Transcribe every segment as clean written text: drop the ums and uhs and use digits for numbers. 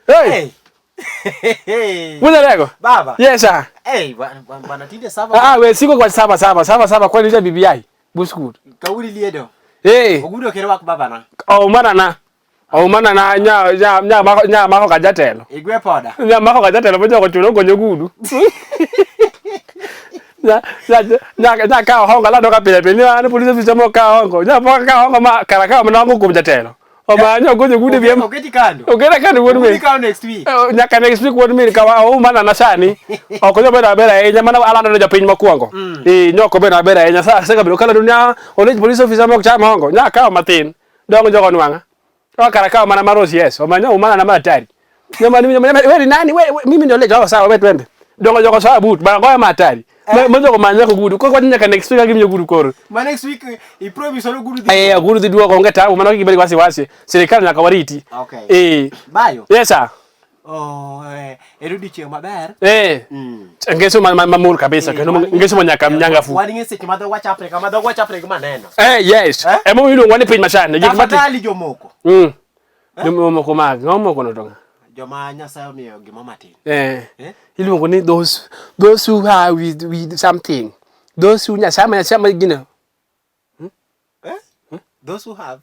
Hey. Muna lego? Baba. Yes sir. Hey, bwana tinde saba. Ah we siko kwa saba kwa nija bibi ai. Buskut. Kauli liedo. Eh. Ogudo kere wako baba na. Oh mana na nya mako kajatelo. Igwe poda. Nya mako kajatelo bojo ko chulo gonyo gudu. Na ka honga la doka pele ni ana polisi fisamo ka hongo. Nya poka ka hongo ma karaka mnango kumjatelo. Omanyo gonyo gudu biem. Oketi kando. Oketa kando wonu me. Oketi next week. Nyaka next week wonu me ka o mana na sani. Okonyo bera enya mana ala no japiny mokwongo. Nyoko bera enya sa seka bilo kala dunia ole police officer mo chama hongo. Nyaka matin. Dongo jogo nwanga. To karaka mana marosi yes. Omanyo mana na matari. Wewe nani? Mimi ndio lejo sawa wewe twende. Dongo jogo sawa boot. Ba ngoya matari. Mwanzo ko manya ko gudu. Ko nyaka next week agimye gudu koro. Ma next week I promise no gudu. Gudu diduo ko ngeta maana kibali wasi. Serikali nakawariti. Okay. Bayo. Yes sir. Oh, erudi chio maber. Ngeso mamul kabisa kano ngeso nyaka mnyangafu. Wani ngese kimadho wacha Afrika maneno. Yes. Emo yilo ngwane piny machane. Tafadhali jomoko. Jomoko mag ngomoko no tonga. Joma Nyasaye omiyo gima matin. Iluongo ni those who have with something. Those who Nyasaye gino. Those who have.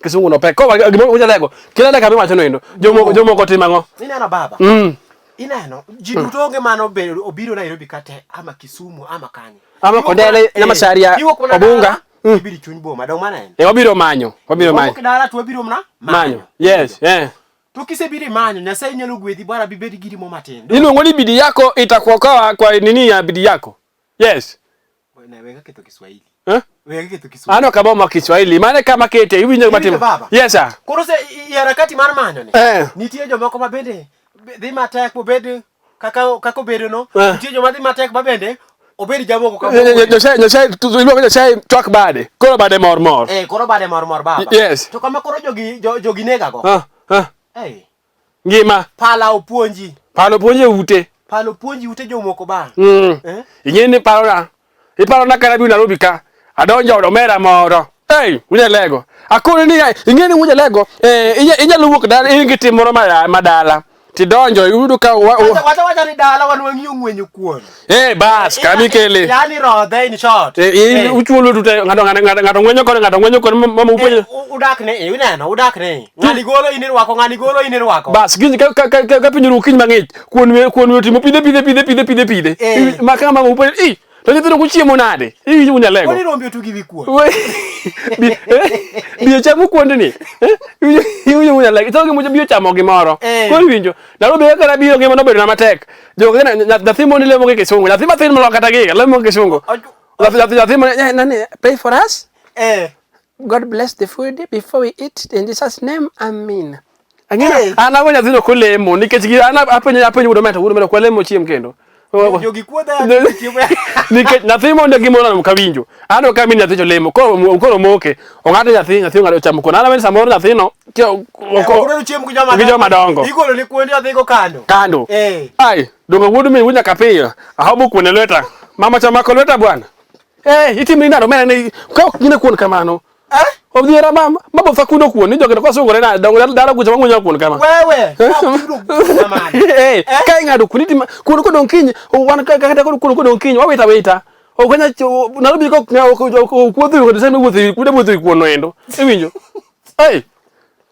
Kisungu no pe. Ko gimo lego. Kila leka bimacho no endo. Jomoko timango. Inana baba. Inano jiduto nge mano obiro Nairobi kate ama Kisumu ama Kanye. Ama Kondele na Macharia Obunga. Ibiri chuny boma dong mana en. Obiro manyo. Kidala to obiro mna manyo. Yes, To kisebiri manyo Nyasaye nyalo gwedhi bwana bibedi giri mo matin. Iluongo ni bidii yako itakuokoa kwa nini ya bidii yako. Yes. Na weka kitu Kiswahili. Weka kitu Kiswahili. Ano kama Kiswahili. Maana kama kete iwinjo matimo. Yes sir. Korose harakati mar manyo ni. Nitie jomoko mabende dhi matek bobed kaka bedo no. Nitie joma dhi matek mabende obedi jamoko kama. Nyasai talk bad. Koro bade mor. Koro bade mor baba. Yes. To kama koro jogi nega go. Ngima. Pala opuonji. Ute. Palo puonji ute jomoko ba. Ingeni iparo na karabi Nairobi ka. Adonjo omera moro. Unya lego. Akoni ni ingeni unya lego. Inyalo wuok dala ingiti moro madala. Tidonjo yudo ka wacha ni dala wanwangi ngwenyo kuon. Bas kami kele. Yani rodhe in short. Uchulo tute ngado ngwenyo kon mama upenyo. Udak ne ineno udak ne. Ngani golo inir wako. Bas ginji ka pinyo kiny mangich. Kuon timo pide. Makama upenyo to nyithindo kuchiemo nade? Iwinjo unya lego. Woni rombe tu giwi kuon. Bio chamo kuondni. Iwinjo unya lego. To gimo bio chamo gimoro. Ko iwinjo. Nairobi ka biro ngima no bedo na matek. Jogo nyathi mon lemo ke Kisungu. Nyathi mathin molo kata giga lemo ke Kisungu. Nyathi mon nani pay for us? God bless the food before we eat in Jesus name. Amen. Angina ana gonya dhino kolemo nikech gi ana apenyo wudo meta ko lemo chiem kendo. Jogi kuoda nikech nyathi mondo gimoro no kawinjo. Ano ka min nyathi lemo koro moke. Ong'ado nyathi ng'ado chamo ko. Ana men samoro nyathi no okoro chiem gi joma dongo. Igolo ni kuondi nyathi go kando. Ai dongo wudo mi wunya kapiyo. Ahobo kuone lweta. Mama chama ko lweta bwana. Itimi nado mena ni ka gine kuon kamano. Obdiera mama fa kuno kuon ni jogo ko sungore na dongo dala gucho mangunya kuon kama. Wewe. Kai ngado kuniti kuno ko donkinyi wan ka kuno ko donkinyi wawita. Okanya Nairobi ko kuodhi ko deseme wuothi kuon no endo. Iwinjo.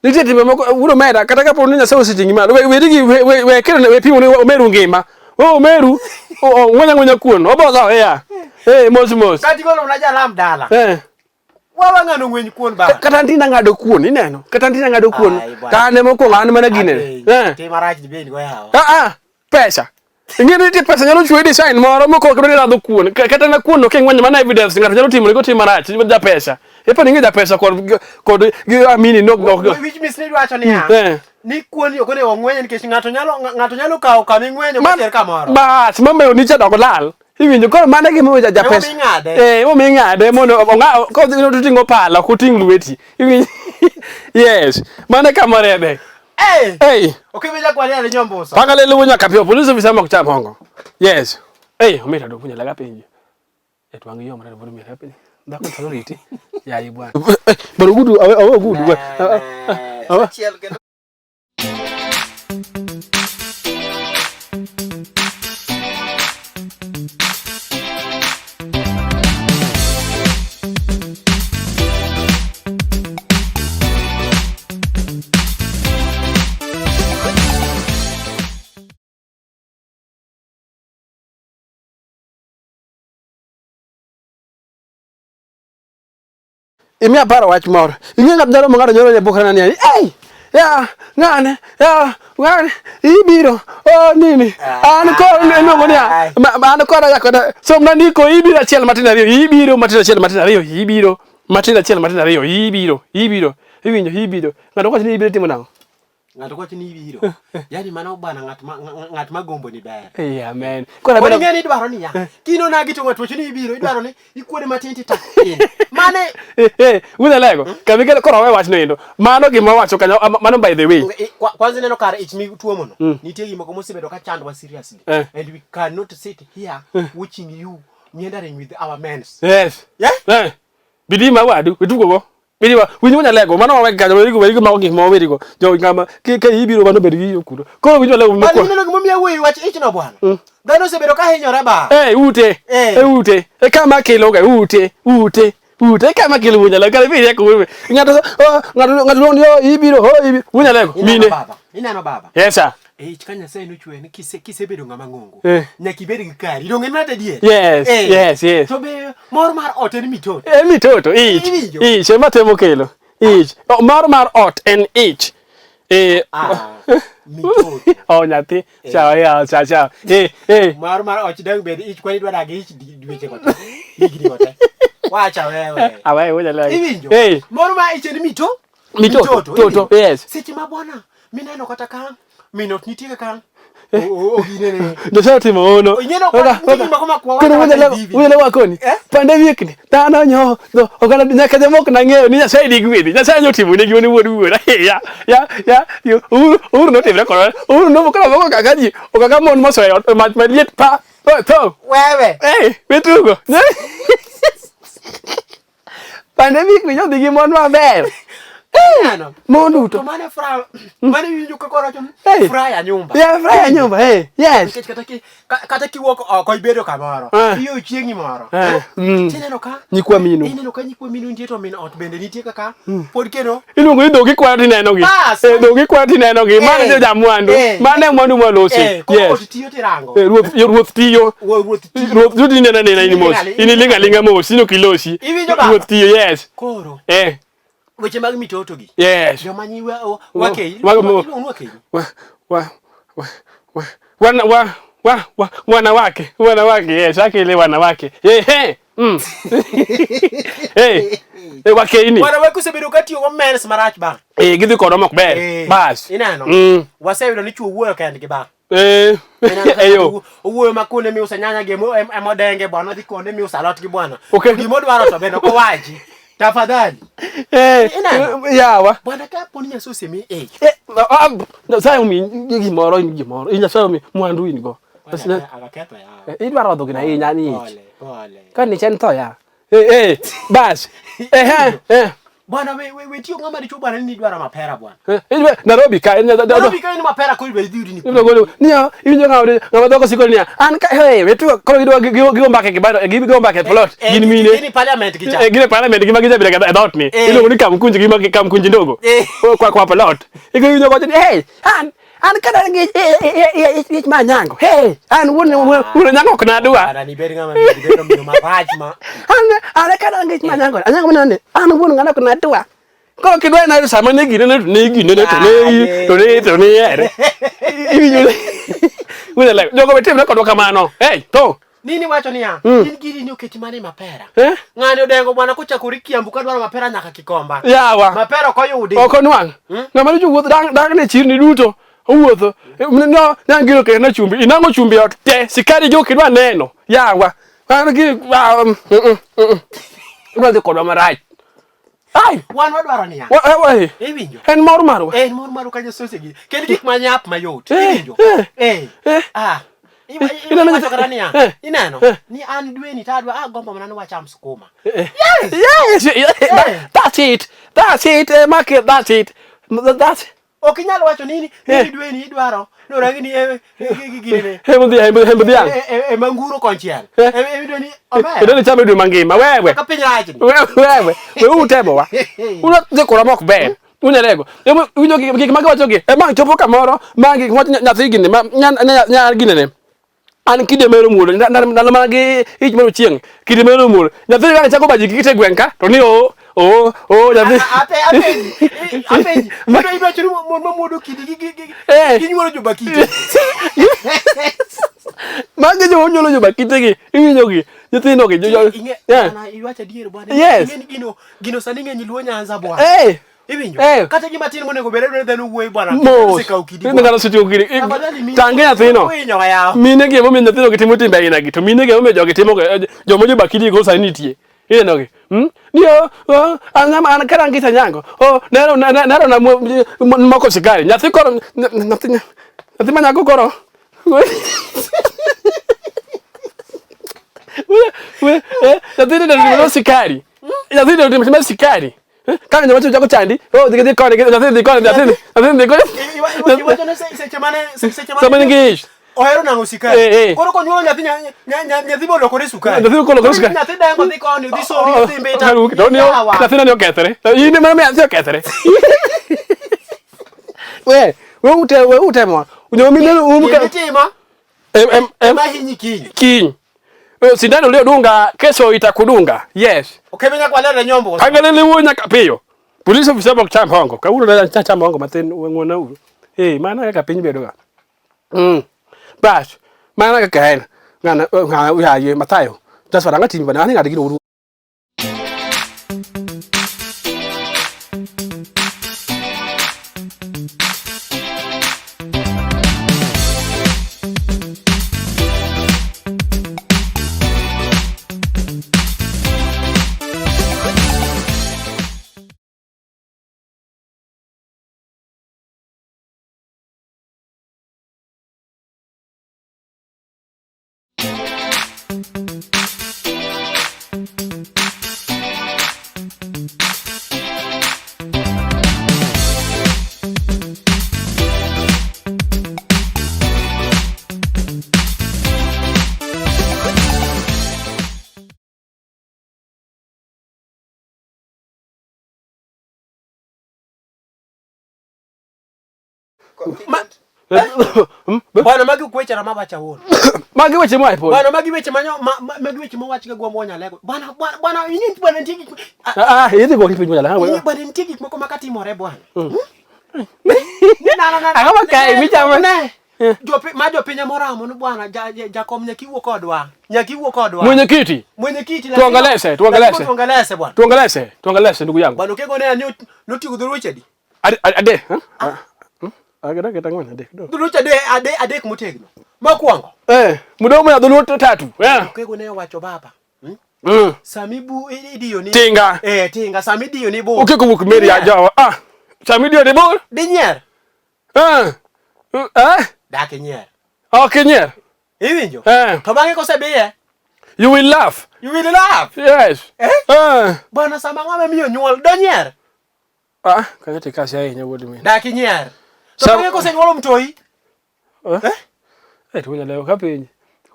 Nitie timbe moko wuro meda kata ka poni Nyasaye ositingi malo. We kero we pimo ne omeru ngima. Omeru ngonya kuon. Oboza mos. Kati golo na jalam dala. Wawa ngano ngwenyi kuon ba. Kata ndina ngado kuon ineno. Kane moko ngane mana gine. Te marach di beni go yawo. Pesa. Ingene ti pesa nyalo chwe design moro moko kebe rado kuon. Kata na kuon ke ngwenyi mana evidence ngata nyalo timo go marach da pesa. Epa ninge da pesa kod amini no. Which means ni wacho ni ya. Ni kuon yo kone ongwenye nikech ngato nyalo kawo kama ngwenyo moter kamoro. Bas mama yo nicha dog lal. Iwinjo koro mane gimo ja pesa. Omi ng'ade mondo ko tingo pala kuting lweti. Iwinjo. Yes. Mane kamorebe. Okibeja kwa yale nyombosa. Paka lele wonya kapio polisi ofisa mok hongo. Yes. Omita do punya laga penje. Etwangi yo mara bodo mira penje. Ndako talo riti. Ya ibwana. Baro gudu awe gudu. Chiel kendo. Imi aparo wach moro. Ing'e ng'at nyalo mong'ado nyoro ne bokana ni. Ng'ane, ibiro. Nini. An ko enongo niya. An ko ya koda. Somna ndiko ibiro achiel matin ariyo. Ibiro matin achiel matin ariyo. Ibiro matin achiel matin ariyo. Ibiro. Iwinjo ibiro. Ng'ato ko ni ibiro timo nang'o? Ng'ato ko ni ibiro. Yani mano bana ng'at magombo ni ber. Amen. Kora bana ng'eni dwaro ni ya. Kino na gito ng'at ni ibiro idwaro ni ikuode matin tita. Mane una lego. Kabigelo koro we wach no endo. Mano gima wacho kanyo mano by the way. Kwanza neno kare ich mi tuo mono. Nitie gima komo sebedo ka chandwa seriously. And we cannot sit here watching you meandering with our men. Yes. Yeah? Bidima wadu witugo. Bidima winyo nya lego mano wa kanyo wego ma ogi mo werigo. Jo ngama ke ibiro mano bedgi yokudo. Koro winyo lego mo. Bani neno gimo miya we wach ich no bwana. Dhano sebedo ka hinyore ba. Ute. Kama kelo ga ute. Kama kilo wunya lego kale bire ko wewe. Ngado yo ibiro wunya lego. Mine. Inano baba. Yes sir. Chikanya sai no chwe ni kisebedo ngama ngongo. Nyaki bed gi kari. Donge nata die. Yes. To be mor mar ot en mitoto. Mitoto ich ema temo kelo. Ich. Mar ot en ich. Mitoto. Nyathi. Ciao. Mar ot dang bed ich kwani dwara gi ich dweche ko. Higni ko te. Wacha wewe. Awe wonya lego. Iwinjo. Mor ma ich en mitoto. Yes. Seche mabwana mineno kata kan minot nitie kan oginene ndio timo ono kuna wale wakoni pande wiekni tano nyo ogala nyaka jamok na ng'eyo ni Nyasaye digwedi Nyasaye nyotimo ne gioni wuod ya uru no timre koro uru no koro moko kakaji okaga mon mosoyo mach maliet pa to wewe betugo pande wiekni nyodhi gi mon maber. Mondo to mane fra mane winjo ka kora chon fra ya nyumba. Fra ya nyumba yes. Kata kiwoko oko ibedo kamoro. Iyo chiengi moro. Tineno ka nyikwa minu. Ineno ka nyikwa minu nitie to min ot bende nitie kaka pod keno. Iluongo ni dhogi kwayo tineno gi. Dhogi kwayo tineno gi. Mane jo jamwandu. Mane mwandu malosi. Yes. Ot tiyo tirango. Ruoth tiyo. Ruoth judi nena ini mos. Ini linga mos. Ino kilosi. Ruoth tiyo yes. Koro. Weche mag mitoto gi. Yes. Joma nyiwa wakei. Wanawake. Yes, akile wanawake. Wakeini. Wanawake sebedo katiyo go mens marach ba. Gidhi kodo mok ber. Bas. Inano. Waseyudo ni chuo wuoyo kendgi ba. Owuoyo makune mi usanyanya gemo emodenge bwana dhi konde mi usalot gi bwana. Gimo dwaro to beno ko waji. Tafadhali. Yawa. Bwana ka poni nyaso semi Nyasaye umi gimoro. Nyasaye umi mwandu in go. Agaketo ya. Idwaro dhogi na inya ni. Pole. Ka ni chen to ya. Bas. Bwana we tiyo ngama dicho bwana ni dwaro mapera bwana. Nairobi ka ni mapera ko ibe dhiri ni. Niyo injo ngama doko sikol niya. An ka wetu ko gido mbake ke bado gido mbake plot. Gin mine. Ni parliament kicha. Gine parliament gima giza bila dot ni. Ilo ni kamkunji gima kamkunji ndogo. Kwa plot. Iko injo ko an kada ngi manyango. An wona nyango kana dua. Ana ni beri ngama beri no marajma. An kada ngi manyango. Anyango nane. An wona ngana kana dua. Ko kidwa na sama ne gine to ne ere. Ibi wona la jogo betem ko kamano. To nini wacho niya giri ni oketi mane mapera ng'ani odengo bwana kochakori Kiambu ka dwaro mapera nyaka Kikomba yawa mapera ko yudi oko nwang ng'ama ju wuoth dang ne chirni duto Owuotho. No, nangiro ke na chumbi. Inango chumbi ot te. Sikari jo kidwa neno. Yawa. An ki Iba de kodwa marach. Ai, wan wadwaro niya. Wai. Iwinjo. En mor marwa. En mor maru kanyo sose gi. Ken gik manyap mayot. Iwinjo. Ineno kata niya. Ineno. Ni an dweni tadwa gombo mana wacham skuma. Yes. That's it. Market, that's it. That's Ok inyalo wacho nini dweni idwaro no rangi ni gine Hembudhiang. Manguro konchiel. Dweni omer. Idoni chame dwe mangima. Wewe. Ka piny rach ni. Wewe utemo wa. Uno dhikora mok ber. Unyarego. Winjo gik magi wacho gi. Mang chopo kamoro, mang gik wacho nyathi gini, nya gine ne. An kide mero mulo, ndalo magi ich mero chieng. Kide mero mulo. Nyathi ka chako baji kite gwenka, to ni nyathi. Ape. Mano iba churu mo modo kidi ginyuolo jo bakite. Magi jo nyuolo jo bakite gi. Iwinjo gi. Nyithindo gi jo. Ana iwacha dier bwana. Ingeni gino sani ng'eny luo Nyanza bwana. Iwinjo. Kata gima tin monego bere dhano wuoyi bwana. Sikao kidi. Ngana sito kidi. Tange nyathino. Mine gi mo nyathino gi timo timbe aina gi. To mine gi mo jogi timo jo mojo bakidi go sani nitie. Ineno gi. Ndio ana karangi tanyango. Nero na moko sigari. Nyathi koro nyathi manyago koro. Nyathi ndio sikari. Nyathi ndio sikari. Kanga nyamacho chako chandi. Dikete kone nyathi ndiko. Iwacho no seche mane Samane ngish. Ohero nango sikari. Koro konyuolo nyathi bolo kore sukari. Nyathi bolo kore sukari. Nyathi dango dhi koni dhi sori dhi mbeta. Nyathi nani okethre. Ine mama nyathi okethre. We utemo. Tima. Mahinyi Kiny. Sindano leo dunga, kesho itakudunga. Yes. Ukemenya kwa leo nyombo. Angalele wo nyaka piyo. Police officer bok cham hongo. Kawulo na cham hongo matin ngona uru. Mana kaka piny bedo ga. Bas. Mana kaka en. Ngana uyaye Matayo. Taswara ngati bana ani ngadi uru. Bwana magi kwecha na mabacha won. Magi weche mwa ipo. Bwana magi weche manyo magi weche mawach ga gwa monya lego. Bwana ini bwana ntigi. Yedi go kipi monya la. Bwana ntigi moko makati more bwana. Akama kai micha ne. Majo pinya moramo no bwana Jakom nyakiwo kodwa. Mwenyekiti Tuongeleshe bwana. Tuongeleshe ndugu yangu. Bwana ukego ne noti kudhuruche di. Ade, Agada ketangwana ade. Dhuruche ade kumutegno. Makwongo. Mudomo ya dhuluche tatu. Ukego ne wacho baba. Samibu idiyo ni. Tinga. Tinga samidiyo ni bo. Ukiko bukumeri ya jawa. Samidiyo ni bo. Dinyer. Dake nyer. Okay, nyer. Iwinjo. To bange ko sebeye. You will laugh. Yes. Bwana sama ngame miyo nyuol donyer. Kanyate kasi ahinya wuod mi. Dake nyer. To bange ko senyuolo mtoi. Tunya leo kapinyi.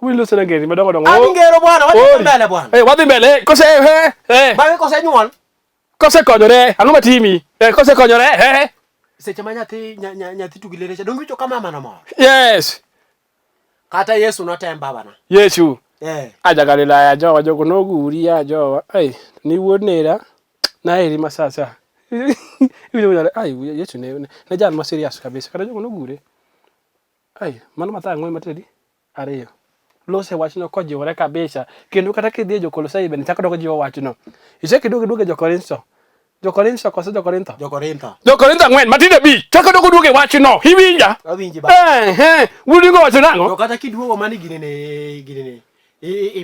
Wilo sana ngeri madongo. Ani ngero bwana, wadhi mbele bwana. Wadhi mbele. Kose Bange ko senyuol. Kose konyore. Ang'o matimi? Kose konyore. Seche nyathi tugilerecha dongicho kama mama na mo. Yes. Kata Yesu notemba bana. Yesu. Aja Galilaya jowa jogo noguri ya jowa. Ni wuod nera. Na eri masasa. Yesu ne jan ma serious kabisa. Kata jogo nogure. Mano mata ng'we matedi. Ariyo. Lose wachno kojiwore kabisa. Kendo kata kidhi Jokolosai bende chako dogo jiwo wachno. Isekiduoge Jokorinto. Jo-Korintho koso Jo-Korintho. Jo-Korintho ng'wen matinde bi. Choko dogo duoge wach no. Hiwinja. Awinji ba. Wuringo wacho nango. To kata kiduogo mani ginene.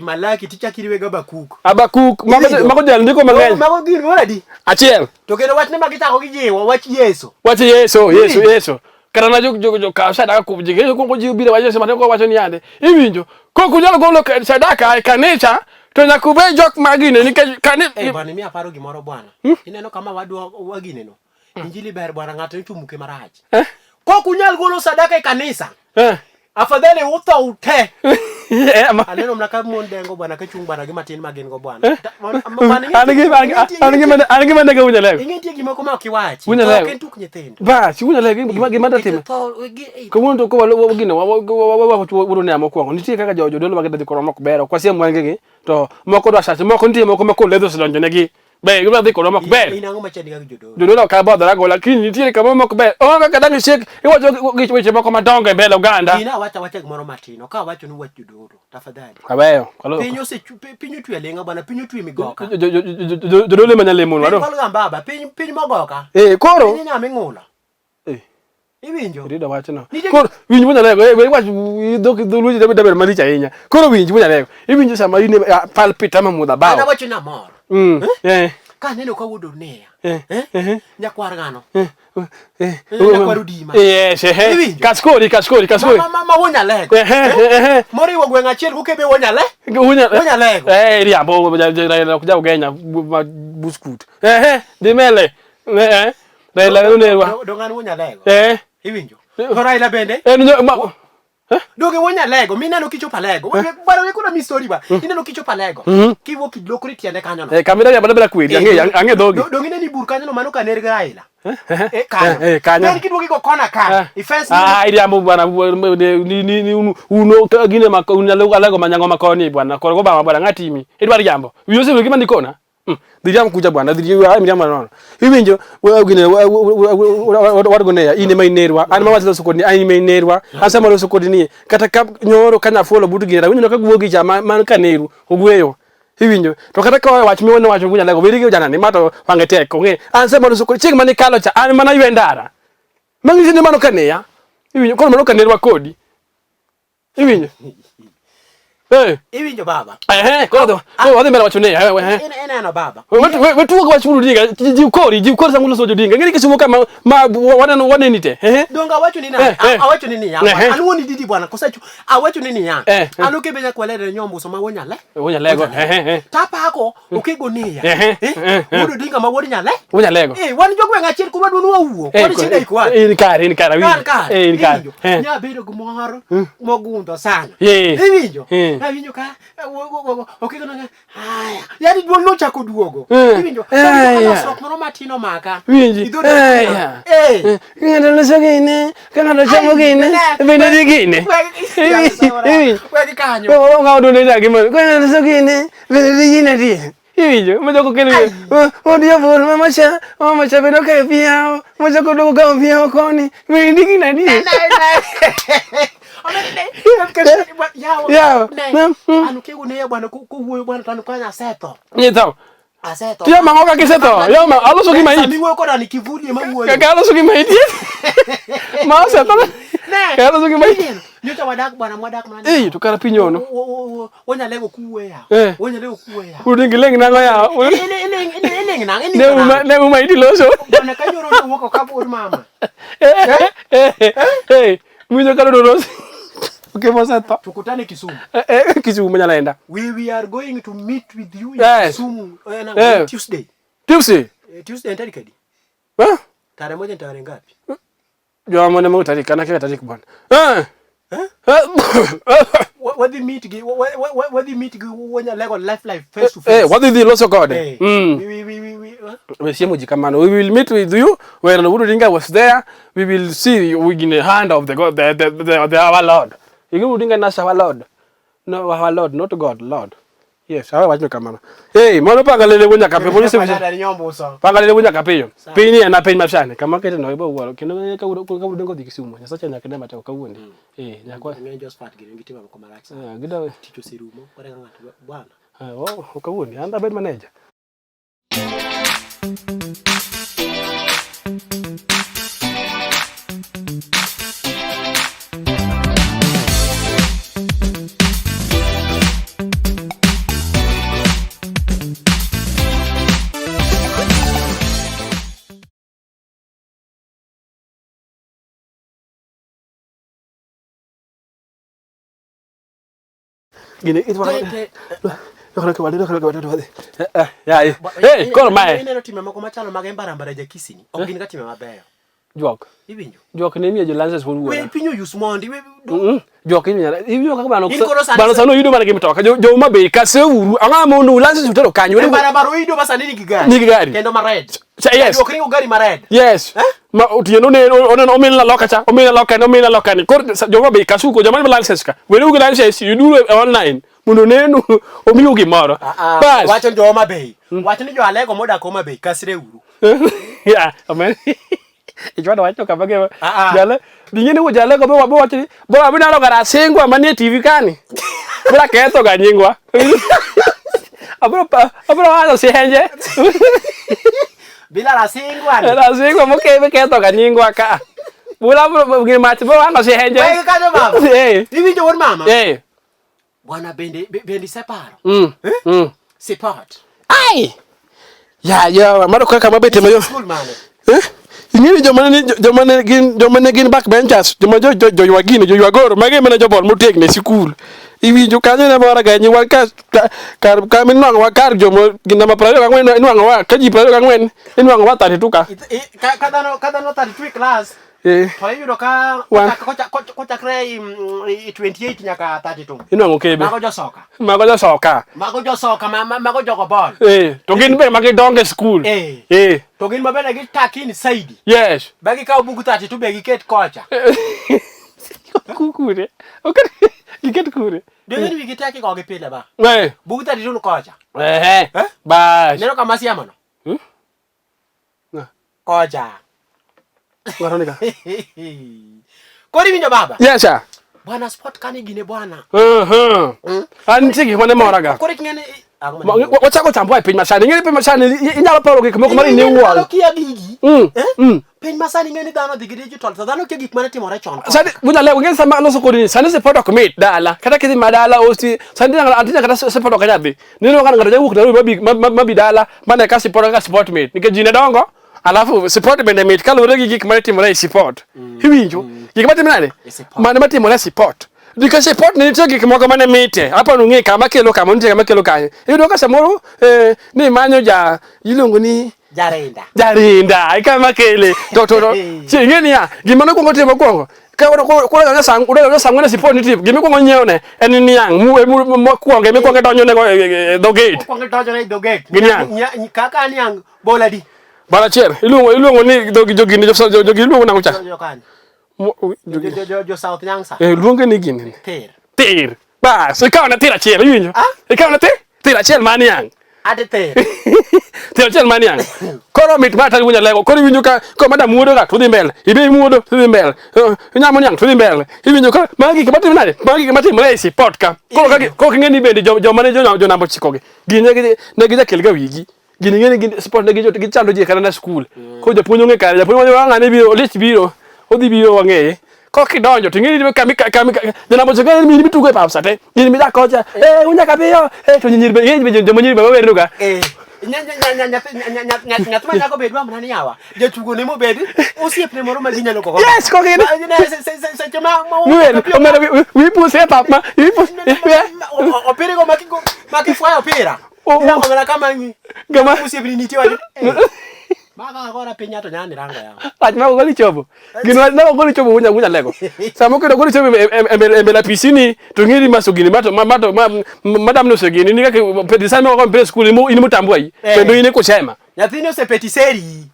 Malaki ticha kiriwe ga Bakuk. Abakuk mago jal ndiko mang'eny. Mago gin moradi. Achiel. To kendo wach ne magichako gijiwo wach Yesu. Wach Yesu. Kata na jo ka sadaka ku jige ko jiwo bile wach Yesu mateko wacho ni yande. Iwinjo. Ko kunyalo golo sadaka e kanisa to nyakube jok magine nikech bwana mimi aparo gimoro bwana. Ineno kama wadwa wagine no. Injili ber bwana ng'ato itumuke marach. Ko kunyal golo sadaka e kanisa. Afadhali utho ute. Aneno mnaka mondengo bwana kachung bwana gimatin magen go bwana. Anigi mandega unya lego. Ingetie gima koma kiwachi. Kentuk nyithindo. Ba, si unya lego gima datime. Ko wundo ko wagine wuro ne amokwongo. Nitie kaka jodolo magenda dikoro mok bero. Kwasie mwangegi to moko do asase moko nitie moko mako ledo silonjo negi. Be gima dikoro mok ber. Inango machadi ga jodolo. Jodolo ka bodara go lakini nitie kama mok ber. O kaka dangi shek iwacho gichweche moko madongo e mbele Uganda. Ina wacha gimoro matino. Ka wacho ni wach jodolo. Tafadhali. Abeyo. Pinyo tue lenga bwana pinyo tue migoka. Jodolo manyale mon wado. Pinyo baba pinyo mogoka. Koro. Pinyo nyame ngula. Iwinjo. Rida wachno. Koro winjo munya lego wach dok dhuluji daber malicha ahinya. Koro winjo munya lego. Iwinjo sama ine palpit ama mudha bao. Ana wacho na mor. Ka neno ka wudo nea. Nyakwar ngano. Nyakwar udima. Yes, Kaskori. Mama wonya lego. Mori wo gwenga chiel ukebe wonya le? Wonya lego. Riambo kuja ugenya buskut. Dimele. Raila unerwa. Dongan wonya lego. Iwinjo. Raila bende? Doge wonya lego, mineno kichopa lego. Bwana wewe kuna mistori ba. Ineno kichopa lego. Kiwo kidlokori tiende kanyo no. Kamera ya bada kwedi ange dogi. Dongine ni bur kanyo no mano kaner Raila. Kanyo. Neri kidwogi go kona ka. Ifense. Ili ambo bwana ni uno gine makona lego manyango makoni bwana. Koro ba bwana ngatimi. Edwari jambo. Yose wiki mandikona. Diriam kuja bwana diriam miriam nono iwinjo wagine wargonea ine mainerwa an mawatlo sokoni ai mainerwa asama lo sokoni ni kata nyoro kana folo butu gira winjo ka guogi jama man kaneru ogweyo iwinjo to kata ka wach mi wona wacho gunya lego birigi jana ni mato wangete ko nge ansema lo sokoni ching mani kalo cha an mana yendara mangi ni mano kaneya iwinjo kono mano kanerwa kodi iwinjo Iwinjo baba. Kodo. Wadi mbele wacho ne. Ina baba. Wetu kwa wacho dinga. Jikori sangulo sojo dinga. Ngeni kisumo kama wana nite. Donga wacho nini? Awacho nini ya? Anuoni didi bwana kosacho. Awacho nini ya? Anuke benya kwalele nyombo so mawonya le. Wonya lego. Tapa hako ukigonia. Mudo dinga mawori nyale. Wonya lego. Wani jogwe ngachiri kuba dunu wa uwo. Wani shida iko. Ni kari. Ni kari. Nya bedo gumoro mogundo sana. Iwinjo. Iwinjo ka okigona haya. Yari duono chako duogo. Iwinjo. Sok moro matino maka. Winji. Ngana nasogene, kana chamogene, bene digine. Wegi kanyo. Ngaudo ne dagima. Kana nasogene, bene digine di. Iwinjo, mjoko kene. Odio bor mama cha beno ke piao. Mjoko dogo ka piao koni. Bene digine di. Anukigo ne bwana kuwuoyo bwana tanukanya seto. Nyito. Aseto. Tia mangoka kiseto. Yo aloso gi maiti. Miwo ko dani kivuli mawuoyo. Ka aloso gi maiti. Ma seto. Ka aloso gi maiti. Nyota wadak bwana mwadak mwana. Tukara pinyono. Wonya lego kuweya. Wonya lego kuweya. Udingileng nango ya. Eleng nang. Ne maiti loso. Bwana kanyoro woko kapo mama. Mwizo kalo dorosi. Okay, Mosato. Tukutane Kisumu. Kisumu nyalaenda. We are going to meet with you in Kisumu Tuesday. Tuesday ntarikadi. Tarehe moja tarehe ngapi? Jo mwana mo tarika na kile tarika bwana. What the meet when Lego life face to face. What did the loso god? We see mujikamano. We will meet with you when Udinga was there. We will see you in the hand of the God, the our Lord. You Udinga nas our Lord. No, our Lord, not God, Lord. Yes, I watch me kamano. Hey, mono pangalele wunya kape polisi mse. Pangalele wunya kape yo. Pini na peni mashane. Kama kete no ibo walo. Kino ka Udinga dikisumu. Sacha nyakenda mata ka wundi. Nyakwa. Just part gire ngiti baba koma relax. Gida ticho serumo. Kore ngati bwana. Ka wundi. Anda bed manager. Gini itu mana? Kalau kembali. Ya. Kor mae. Ineno time moko machalo mag embarambara jakisini. Ok gin ka time mabeyo. Jok. Iwinjo. Jok ne miyo jo lances won wuora. We pinyo use mondi we. Jok ni nyala. Iwinjo kaka bano sano yudo mana gimtoka. Jo mabe ka se uru. Anga mono lances utero kanyo. Embarambara yudo basa nini gigari. Ni gigari. Kendo ma red. Yes. Okringo gari ma red. Yes. Ma utieno ne omela lokacha. Omela lokani. Kor jo mabe ka suko jo mana lances ka. We do lances you do online. Muno nenu omiyo gimoro. Bas. Wacho jo mabe. Wacho ni jo alego moda ko mabe kasre uru. Ya, amen. Ichwana wacho kabage jale dingine wo jale ko bo wacho bo abina lo gara singwa manie TV kani bra keto ga nyingwa abro ala sehenje bila la singwa mo ke keto ga nyingwa ka bula bro ngi mach bo ala sehenje ai ka jo mama hivi jo won mama bwana bendi separo support ai ya maro ka kama bete mayo ingini jomane gin backbenchers joma jo wagine jo wagoro mage mena jobol motegne sikul iwinjo kanyo ne bora ganyi wa kar min nwang wa kar jomo gin nama 24 nwang wa kaji 24 nwang wa 32 ka kadano 32 class to yudo ka ko chakre 28 nyaka 32 inwango kebe mago jo soka mago jogo ball to gin be mage donge school to gin mabena gi takini saidi yes bagi ka bugu 32 be gi ket kocha kukure okay giket kure deni wi gitaki ko gi pile ba bugu 32 kocha ba nero kama siama no kocha Waronika. Kori winjo baba? Yes sir. Bwana sport kani gine bwana. Antiki mwana moraga. Kori kingene wachako tambua pin masani. Ngene pin masani inyalo paro gik moko mari ne wall. Kia gigi. Pin masani ngene dano digi digital. Dano ke gik mane timore chon. Sadi bunya le ngene sama no sokori. Sani se photo commit dala. Kata kiti madala osti. Sani antina kata se photo kanyabi. Nino kana ngara jawu na mabi dala. Mana ka support mate. Nike jine dongo. Alafu support bende mate kalore gik mane timore support. Hiwinjo. Gik mane timore. Mane matimore support. Dika support ni tege gik moko mane mate. Hapa nunge kama kelo kama nje kama kelo kanye. Yudo ka samoro ni manyo ja ilungu ni Jarinda. Kama kele. To. Chingeni ya. Gimana ko ngotimo kongo. Ka ko na sang udo sang na support ni tip. Gimi ko nyeone en ni yang mu kuonge mi ko donyo ne do gate. Ko donyo ne do gate. Gini kaka ni yang boladi. Bala cher, ilungo ni jogi ni jogi ilungo na kucha. Jo South Nyangsa. Ilungo ni gini. Ter. Ba, so ikaw na tira cher, yinyo. Ikaw na tira cher mani yang. Ade ter. Tira cher mani yang. Koro mit mata kunya lego, koro winyo ka ko madam muodo ka tudhi mbele. Ibe muodo tudhi mbele. Nyamo nyang tudhi mbele. Iwinyo ka magi kibati mnade. Magi kibati mlesi podcast. Ko ngeni bendi jo mane jo nambo chikoge. Gine ne gija kelga wigi. Gini ngene sport ne gijo gichando je kana na school ko japuonyo nge kare japuonyo ngane biro list biro odhi biro wange ko kidonjo tingini kami jana boche ngene mi bitugo e papsate gini mi da koja unya kabiyo to nyirbe ngene jo nyirbe ba weruga nya tuma nyako bedwa mnani yawa je tugo ne mo bedi osiepne moro maginya loko yes ko ngene se chama we puse papa we puse opere go makifwa opera ila ngomela kama ngi gama usiebini tiwa Maka agora penyato nyani rango yao. Lajma goli chobo. Gino na goli chobo unya lego. Samo ko goli chobo embela pisini tungiri masugini madam no sogini nika pedisame ko pre school ini mutambua yi. Pendo ini kusema. Yathini ose petiseri.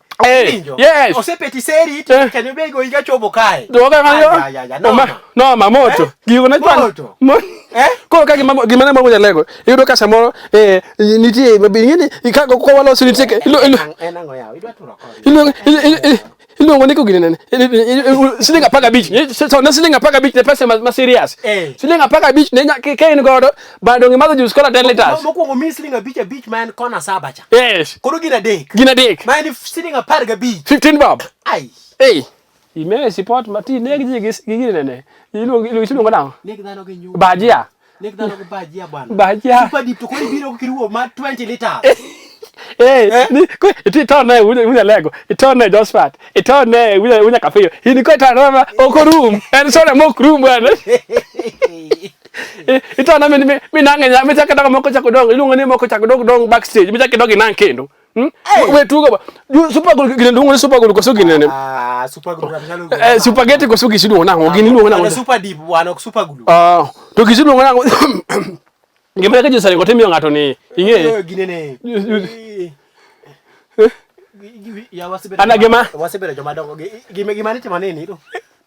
Yes. Ose petiseri kenebe go iga chobo kai. Doga ngayo. No mamoto. Gigo na moto. Ko ka gimana mo lego. Ido ka samo niti ngini ikako ko wala siniteke. Enango yao. Iluongo ni kugine siling apaka bich. So na siling apaka bich ne pesa ma serious. Siling apaka bich ne ke in godo bado ngimadho juice kola 10 liters. Mokuongo mi siling abich man kona saba cha. Yes. Koro gina dek. Gina dek. Man siling apaka bich. 15 bob. Ai. Hey. Ime support mati ne gigine ne. Iluongo nang. Nek dhano gi nyuka. Bajia. Nek dhano gi bajia bwana. Bajia. Super deep to koni biro kiruo ma 20 liters. Iti tone unya lego. Itone Josphat. Itone unya kafeyo. Hini kwa itone oko room. En sore mok room bwana. Itone mi nangenya mi chaka moko chako dong. Ilungo ni moko chako dong backstage. Mi chaka dong inang kendo. We tugo ba. Super gulu gine ndungo ni super gulu kosugi nene. Super gulu rapishalo. Spaghetti kosugi sidu nango. Gini lungo nango. Super deep wana super gulu. To kisidu lungo nango. Ngimbe ka jisari ko temiyo ngato ni inge ginene ya wasibere ana gema wasibere joma dongo gima ni timaneni to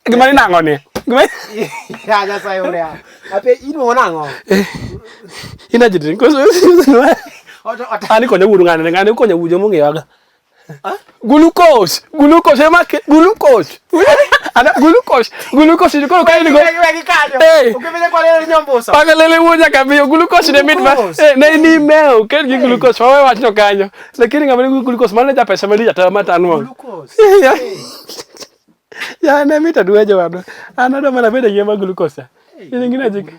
gima ni nango ni gima ya sai ore ape ino nango ina jidin ko ani ko nyawuru ngane ko nyawuje mu ngeyaga glucose ana glucose ni ko kai ni go ukipita kwa lele nyombosa pagalele moja kabio glucose ne mitma ne ni meo kelgi glucose wawe wacho kanyo lakini ngamani glucose maana ja pesa mali jata mata nuo glucose ya na mita dueje wado ana ndo mana bede yema glucose ile ngine jik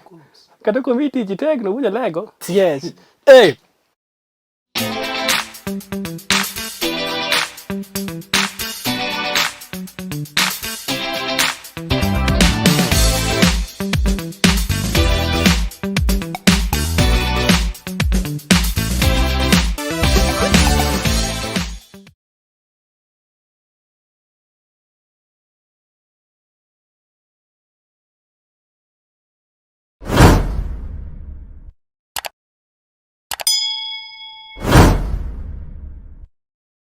kata komiti jitek no buja lego yes